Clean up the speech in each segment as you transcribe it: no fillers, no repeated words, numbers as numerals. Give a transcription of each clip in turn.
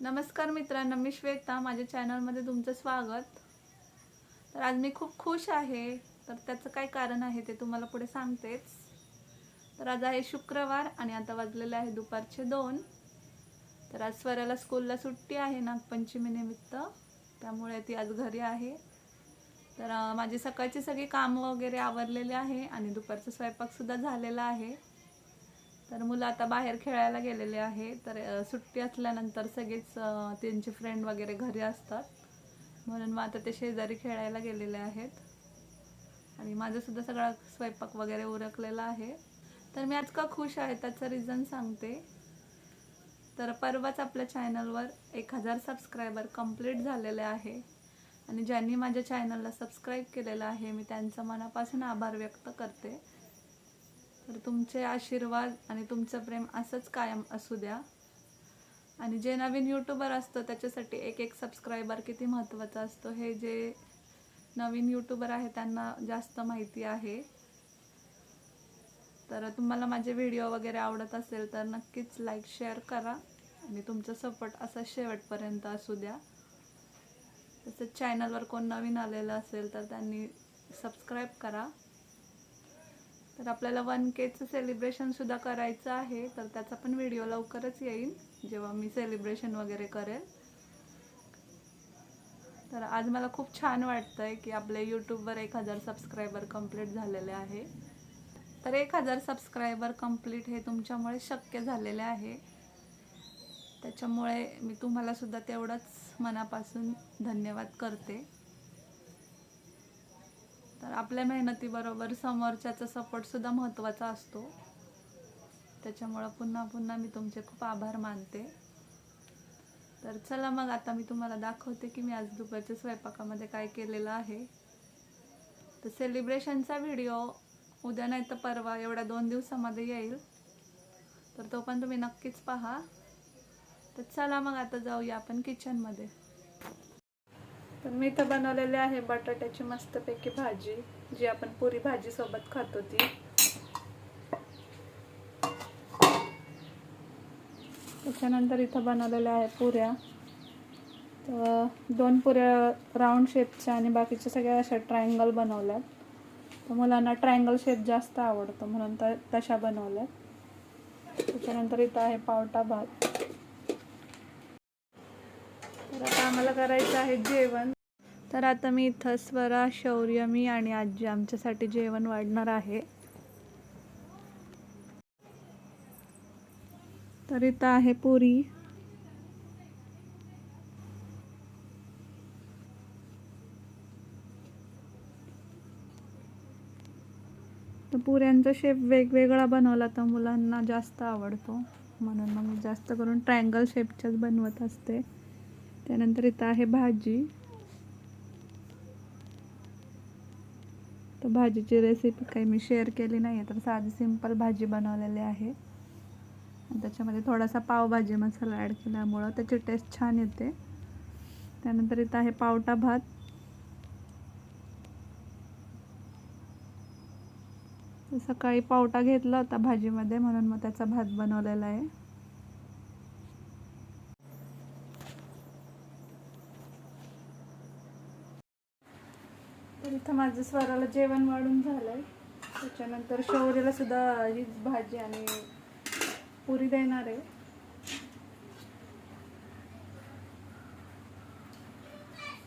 नमस्कार मित्रांनो, मी श्वेता. माझ्या चॅनलमध्ये तुमचं स्वागत. तर आज मी खूप खुश आहे. तर त्याचं काय कारण आहे ते तुम्हाला पुढे सांगतेच. तर आज आहे शुक्रवार आणि आता वाजलेले आहे दुपारचे 2. तर आज स्वराला स्कूलला सुट्टी आहे नागपंचमीनिमित्त, त्यामुळे ती आज घरी आहे. तर माझी सकाळची सगळी कामं वगैरे आवरलेली आहे आणि दुपारचा स्वयंपाकसुद्धा झालेला आहे. तर मुलं आता बाहेर खेळायला गेलेले आहे. तर सुट्टी असल्यानंतर सगळेच त्यांचे फ्रेंड वगैरे घरी असतात, म्हणून मग आता ते शेजारी खेळायला गेलेले आहेत आणि माझंसुद्धा सगळा स्वयंपाक वगैरे उरकलेला आहे. तर मी आज का खुश आहे त्याचं रिझन सांगते. तर परवाच आपल्या चॅनलवर 1000 सबस्क्रायबर कंप्लीट झालेले आहे आणि ज्यांनी माझ्या चॅनलला सबस्क्राईब केलेलं आहे मी त्यांचं मनापासून आभार व्यक्त करते. तर तुमचे आशीर्वाद आणि तुमचं प्रेम असंच कायम असू द्या. आणि जे नवीन यूट्यूबर असतं त्याच्यासाठी एक सबस्क्रायबर किती महत्त्वाचा असतो हे जे नवीन यूट्यूबर आहे त्यांना जास्त माहिती आहे. तर तुम्हाला माझे व्हिडिओ वगैरे आवडत असेल तर नक्कीच लाईक शेअर करा आणि तुमचा सपोर्ट असा शेवटपर्यंत असू द्या. तसंच चॅनलवर कोण नवीन आलेलं असेल तर त्यांनी सबस्क्राईब करा. तर आपल्याला 1Kचं सेलिब्रेशनसुद्धा करायचं आहे, तर त्याचा पण व्हिडिओ लवकरच येईल जेव्हा मी सेलिब्रेशन वगैरे करेल. तर आज मला खूप छान वाटतं आहे की आपल्या यूट्यूबवर 1000 सबस्क्रायबर कंप्लीट झालेले आहे. तर 1000 सबस्क्रायबर कंप्लीट हे तुमच्यामुळे शक्य झालेले आहे. त्याच्यामुळे मी तुम्हालासुद्धा तेवढंच मनापासून धन्यवाद करते. तर आपल्या मेहनतीबरोबर समोरच्याचा सपोर्टसुद्धा महत्त्वाचा असतो. त्याच्यामुळं पुन्हा पुन्हा मी तुमचे खूप आभार मानते. तर चला मग आता मी तुम्हाला दाखवते की मी आज दुपारच्या स्वयंपाकामध्ये काय केलेलं आहे. तर सेलिब्रेशनचा व्हिडिओ उद्या नाही तर परवा एवढ्या 2 दिवसामध्ये येईल, तर तो पण तुम्ही नक्कीच पहा. तर चला मग आता जाऊया आपण किचनमध्ये. तर मी इथं बनवलेले आहे बटाट्याची मस्तपैकी भाजी, जी आपण पुरी भाजी सोबत खातो ती. त्याच्यानंतर इथं बनवलेल्या आहे पुऱ्या. तर 2 पुऱ्या राऊंड शेपच्या आणि बाकीच्या सगळ्या अशा ट्रायंगल बनवल्यात. तर मुलांना ट्रायंगल शेप जास्त आवडतो म्हणून तर तशा बनवल्यात. त्याच्यानंतर इथं आहे पावटा भात. तर आता आम्हाला करायचं आहे जेवण. तर आता मी इथं स्वरा, शौर्य, मी आणि आजी आमच्यासाठी जेवण वाढणार आहे. तर इथं आहे पुरी. तर पुऱ्यांचा शेप वेगवेगळा बनवला तर मुलांना जास्त आवडतो, म्हणून मग मी जास्त करून ट्रायंगल शेपच्याच बनवत असते. त्यानंतर इथं आहे भाजी. तर भाजीची रेसिपी काही मी शेअर केली नाही आहे, तर साधी सिंपल भाजी बनवलेली आहे. आणि त्याच्यामध्ये थोडासा पावभाजी मसाला ॲड केल्यामुळं त्याची टेस्ट छान येते. त्यानंतर इथं आहे पावटा भात. सकाळी पावटा घेतला होता भाजीमध्ये म्हणून मग त्याचा भात बनवलेला आहे. तर इथं माझं स्वराला जेवण वाढून झालंय. त्याच्यानंतर शौर्याला सुद्धा हीच भाजी आणि पुरी देणार आहे.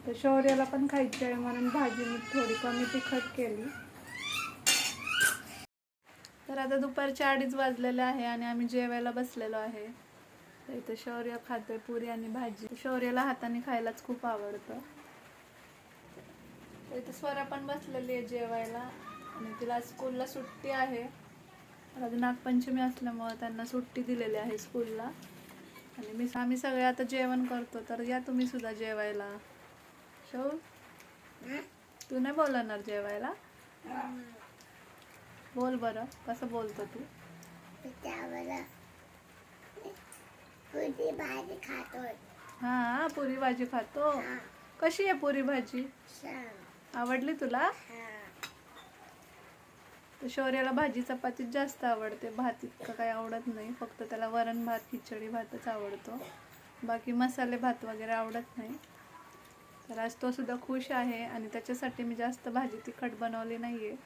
तर शौर्याला पण खायची आहे म्हणून भाजी मी थोडी कमी तिखट केली. तर आता दुपारचे 2:30 वाजलेले आहे आणि आम्ही जेवायला बसलेलो आहे. तर इथं शौर्य खातोय पुरी आणि भाजी. शौर्याला हाताने खायलाच खूप आवडतं. तर इथं स्वरा पण बसलेली आहे जेवायला आणि तिला स्कूलला सुट्टी आहे. आज नागपंचमी असल्यामुळं त्यांना सुट्टी दिलेली आहे स्कूलला. आणि आम्ही सगळे आता जेवण करतो, तर या तुम्ही सुद्धा जेवायला. शौर, तू नाही बोलणार जेवायला? बोल बरं, कसं बोलतो तू? पुरी भाजी खातो. हा, पुरी भाजी खातो. कशी आहे पुरी भाजी? आवडली तुला? तर शौर्याला भाजी चपातीच जास्त आवडते, भात इतकं काही आवडत नाही. फक्त त्याला वरण भात, खिचडी भातच आवडतो. बाकी मसाले भात वगैरे आवडत नाही. तर आज तो सुद्धा खुश आहे आणि त्याच्यासाठी मी जास्त भाजी तिखट बनवली नाही आहे.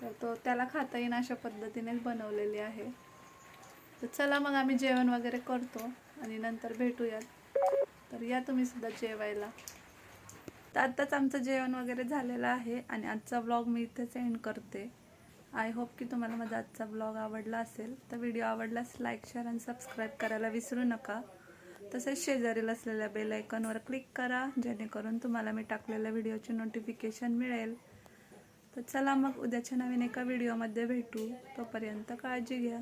तर तो त्याला खाता येईन अशा पद्धतीनेच बनवलेली आहे. तर चला मग आम्ही जेवण वगैरे करतो आणि नंतर भेटूयात. तर या तुम्ही सुद्धा जेवायला. तर आत्ताच आमचं जेवण वगैरे झालेलं आहे आणि आजचा व्लॉग मी इथेच एंड करते. आय होप की तुम्हाला माझा आजचा ब्लॉग आवडला असेल. तर व्हिडिओ आवडल्यास लाईक, शेअर आणि सबस्क्राईब करायला विसरू नका. तसेच शेजारील असलेल्या बेल आयकॉनवर क्लिक करा, जेणेकरून तुम्हाला मी टाकलेल्या व्हिडिओची नोटिफिकेशन मिळेल. तर चला मग उद्याच्या नवीन एका व्हिडिओमध्ये भेटू. तोपर्यंत काळजी घ्या.